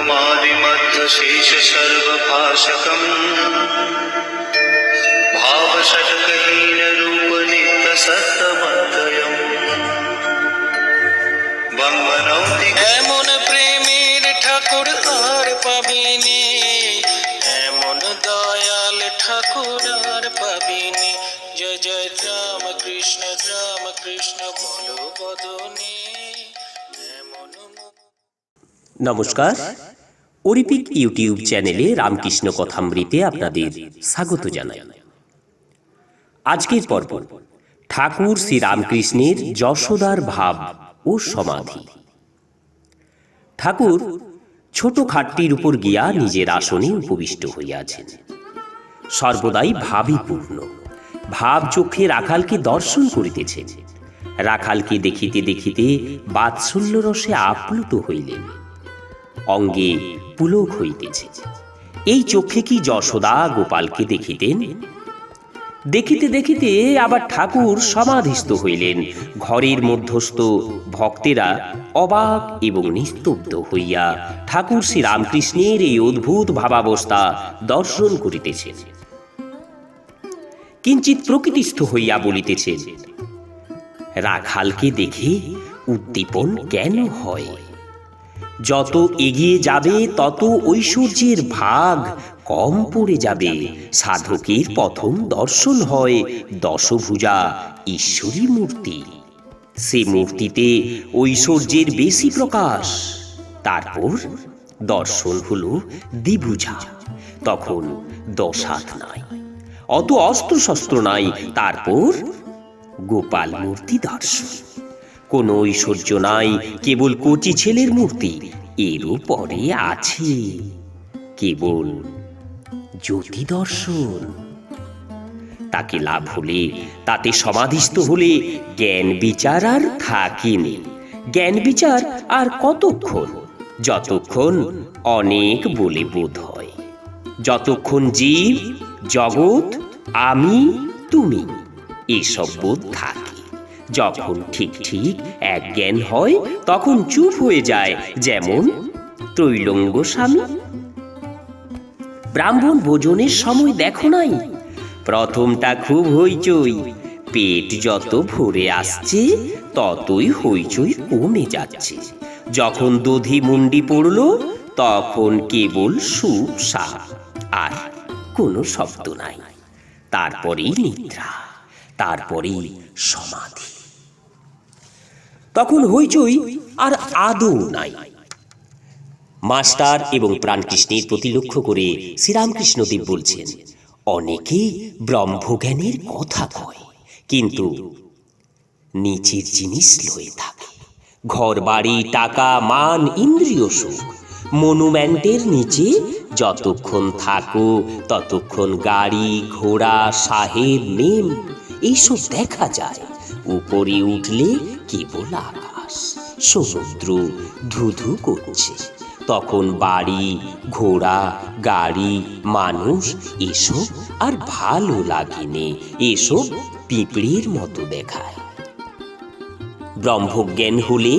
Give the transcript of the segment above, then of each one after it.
ब्रह्मादिमध्यशेष सर्वभाषकम् भावषट्कहीन रूप नित्य सत्तमद्वयम् बंगनौति এমন প্রেমের ঠাকুর আর পাবিনি, এমন দয়াল ঠাকুর আর পাবিনি। জয় জয় রাম কৃষ্ণ বলো বদনে এমন। নমস্কার, অরিপিক ইউটিউব চ্যানেলে রামকৃষ্ণ কথামৃতে আপনাদের স্বাগত জানাই। আজকের পর্ব ঠাকুর শ্রী রামকৃষ্ণের যশোদার ভাব ও সমাধি। ঠাকুর ছোট খাটটির উপর গিয়া নিজের আসনে উপবিষ্ট হইয়াছেন। সর্বদাই ভাবিপূর্ণ ভাব চোখে রাখালকে দর্শন করিতেছেন। রাখালকে দেখিতে দেখিতে বাৎসল্য রসে আপ্লুত হইলেন। অঙ্গে পুলক হইতেছে। এই চোখে কি যশোদা গোপালকে দেখিতেন? দেখিতে দেখিতে আবার ঠাকুর সমাধিস্থ হইলেন। ঘরের মধ্যস্থ ভক্তেরা অবাক এবং নিস্তব্ধ হইয়া ঠাকুর শ্রী রামকৃষ্ণের এই অদ্ভুত ভাবাবস্থা দর্শন করিতেছেন। কিঞ্চিৎ প্রকৃতিস্থ হইয়া বলিতেছেন, রাখালকে দেখে উদ্দীপন কেন হয়? যত এগিয়ে যাবে তত ঐশ্বর্যের ভাগ কম পড়ে যাবে। সাধকের প্রথম দর্শন হয় দশভুজা ঈশ্বরী মূর্তি। সে মূর্তিতে ঐশ্বর্যের বেশি প্রকাশ। তারপর দর্শন হলো দ্বিভুজা, তখন দশাত নাই, অত অস্ত্র শস্ত্র নাই। তারপর গোপাল মূর্তি দর্শন, কোনো ঐশ্বর্য নাই, কেবল কচি ছেলের মূর্তি। এরও পরে আছে কেবল জ্যোতি দর্শন। তাকে লাভ হলে, তাতে সমাধিস্থ হলে জ্ঞান বিচার আর থাকেনি। জ্ঞান বিচার আর কতক্ষণ? যতক্ষণ অনেক বলে বোধ হয়, যতক্ষণ জীব জগৎ আমি তুমি এসব বোধ থাকে। যখন ঠিক ঠিক এক জ্ঞান হয় তখন চুপ হয়ে যায়, যেমন ত্রৈলঙ্গ স্বামী। ব্রাহ্মণ ভোজনের সময় দেখো নাই? প্রথমটা খুব হইচই, পেট যত ভরে আসছে ততই হইচই কমে যাচ্ছে। যখন দধি মুন্ডি পড়ল তখন কেবল সুপ সাপ, আর কোনো শব্দ নাই। তারপরেই নিদ্রা, তারপরেই সমাধি। তখন হইচই আর আদৌ নাই। মাস্টার এবং প্রাণকৃষ্ণের প্রতি লক্ষ্য করে শ্রীরামকৃষ্ণদেব বলছেন, অনেকে ব্রহ্মজ্ঞানের কথা কয়, কিন্তু নিচের জিনিস লয়ে থাকে। ঘর বাড়ি টাকা মান ইন্দ্রিয় সুখ, মনুমেন্টের নিচে যতক্ষণ থাকো ততক্ষণ গাড়ি ঘোড়া সাহেব মেম এইসব দেখা যায়। উপরে উঠলে কেবল আকাশ সমুদ্র ধুধু করছে। তখন বাড়ি ঘোড়া গাড়ি মানুষ এসব আর ভালো লাগেনি, এসব পিঁপড়ের মতো দেখায়। ব্রহ্মজ্ঞান হলে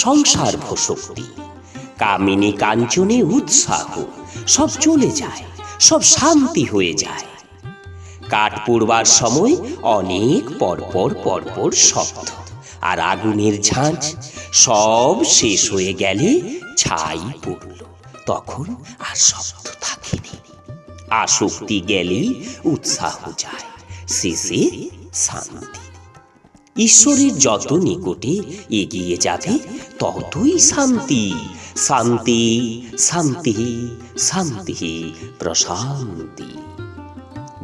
সংসার ভোশক্তি, কামিনী কাঞ্চনে উৎসাহ, সব চলে যায়, সব শান্তি হয়ে যায়। কাঠ পোড়বার সময় অনেক পরপর শব্দ আর আগুনের ঝাঁঝ, সব শেষ হয়ে গেলে ছাই পড়ল, তখন আর শব্দ থাকেনি। আসক্তি গেলে উৎসাহ যায়, শেষে শান্তি। ঈশ্বরের যত নিকটে এগিয়ে যাবে ততই শান্তি। শান্তি শান্তি শান্তি প্রশান্তি।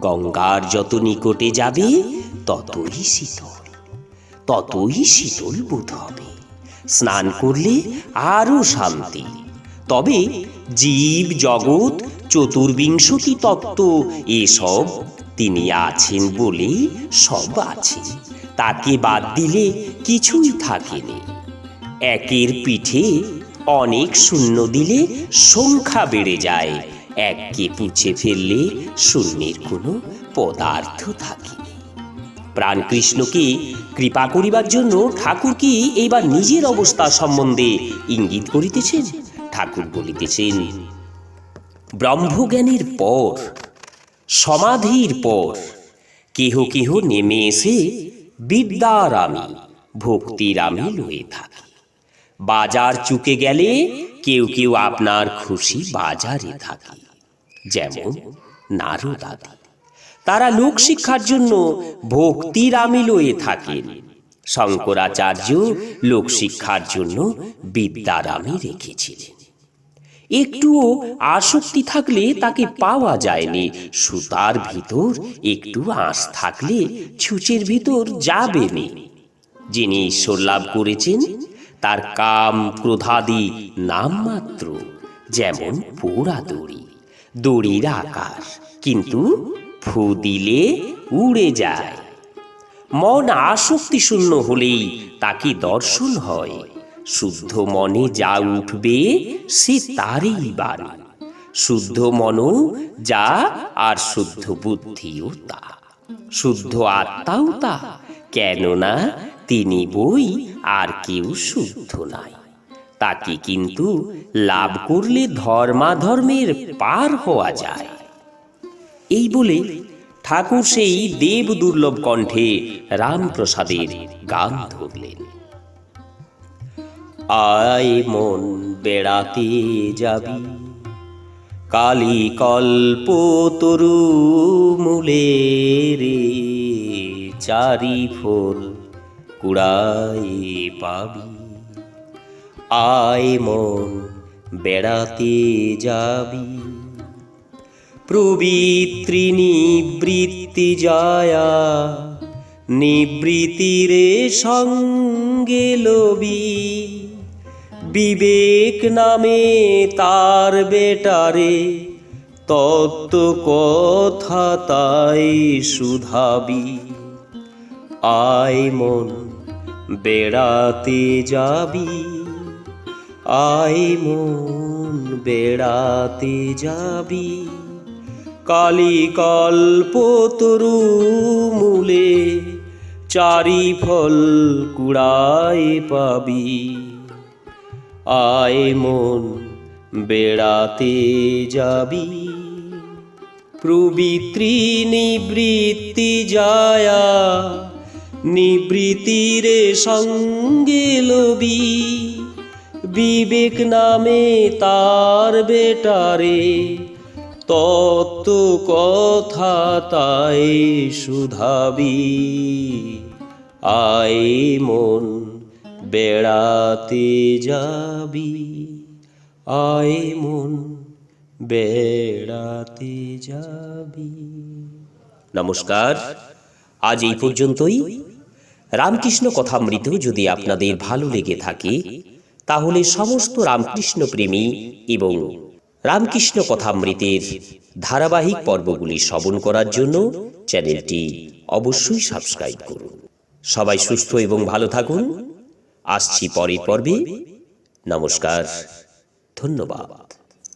গঙ্গার যত নিকটে যাবে ততই শীতল বোধ হবে। স্নান করলে আরো শান্তি। তবে জীব জগৎ চতুর্বিংশতি তত্ত্ব এসব তিনি আছেন বলে সব আছে, তাকে বাদ দিলে কিছুই থাকেনি। একের পিঠে অনেক শূন্য দিলে সংখ্যা বেড়ে যায়, এককে পুছে ফেললে শূন্যের কোনো পদার্থ থাকেনি। প্রাণকৃষ্ণকে কৃপা করিবার জন্য ঠাকুর কি এইবার নিজের অবস্থা সম্বন্ধে ইঙ্গিত করিতেছেন। ঠাকুর বলিতেছেন, ব্রহ্মজ্ঞানের পর, সমাধির পর কেহ কেহ নেমে এসে বিদ্যার আমি, ভক্তির আমি লয়ে থাকে। বাজার চুকে গেলে কেউ কেউ আপনার খুশি বাজারে থাকে, যেমন নারদ আদি। তারা লোক শিক্ষার জন্য ভক্তির আমি লয়ে থাকেন। শঙ্করাচার্য লোক শিক্ষার জন্য বিদ্যার আমি রেখেছিলেন। একটুও আসক্তি থাকলে তাকে পাওয়া যায়নি। সুতার ভিতর একটু আঁশ থাকলে ছুঁচের ভিতর যাবে নি। যিনি ঈশ্বর লাভ করেছেন তার কাম ক্রোধাদি নামমাত্র, যেমন পোড়া দড়ি, দড়ির আকার, কিন্তু ফু দিলে উড়ে যায়। মন আসক্তি শূন্য হলেই তাকে দর্শন হয়। শুদ্ধ মনে যা উঠবে সে তারই বাণী। শুদ্ধ মনও যা, আর শুদ্ধ বুদ্ধিও তা, শুদ্ধ আত্মাও তা। কেননা তিনি বই, আর কেউ শুদ্ধ নাই। তাকে কিন্তু লাভ করলে ধর্মাধর্মের পার হওয়া যায়। এই বলে ঠাকুর সেই দেব দুর্লভ কণ্ঠে রামপ্রসাদের গান ধরলেন। আয় মন বেড়াতে যাবি, কালী কল্প তরু মূলে রে, চারি ফল কুড়াই পাবি। আয় মন বেড়াতে যাবি, প্রবৃত্তি নিবৃত্তি যায়া, নিবৃত্তিরে সঙ্গে লবি। বিবেক নামে তার বেটারে, তত্ত্ব কথা তাই শুধাবি। আয় মন বেড়াতে যাবি, আয় মন বেড়াতে যাবি, কালী কল্প তরু মূলে, চারি ফল কুড়াই পাবি। আয় মন বেড়াতে যাবি, প্রবৃত্তি নিবৃত্তি যায়া, নিবৃত্তিরে সঙ্গে লবি। বিবেক নামে তার বেটারে, তত্ত্ব কথা তাই শুধাবি। আয় মন বেড়াতে যাবি, আয় মন বেড়াতে যাবি। নমস্কার, আজ এই পর্যন্তই। রামকৃষ্ণ কথামৃত যদি আপনাদের ভালো লেগে থাকে তাহলে সমস্ত রামকৃষ্ণ প্রেমী এবং রামকৃষ্ণ কথামৃতের ধারাবাহিক পর্বগুলি শ্রবণ করার জন্য চ্যানেলটি অবশ্যই সাবস্ক্রাইব করুন। সবাই সুস্থ এবং ভালো থাকুন। আসছি পরের পর্বে। নমস্কার, ধন্যবাদ।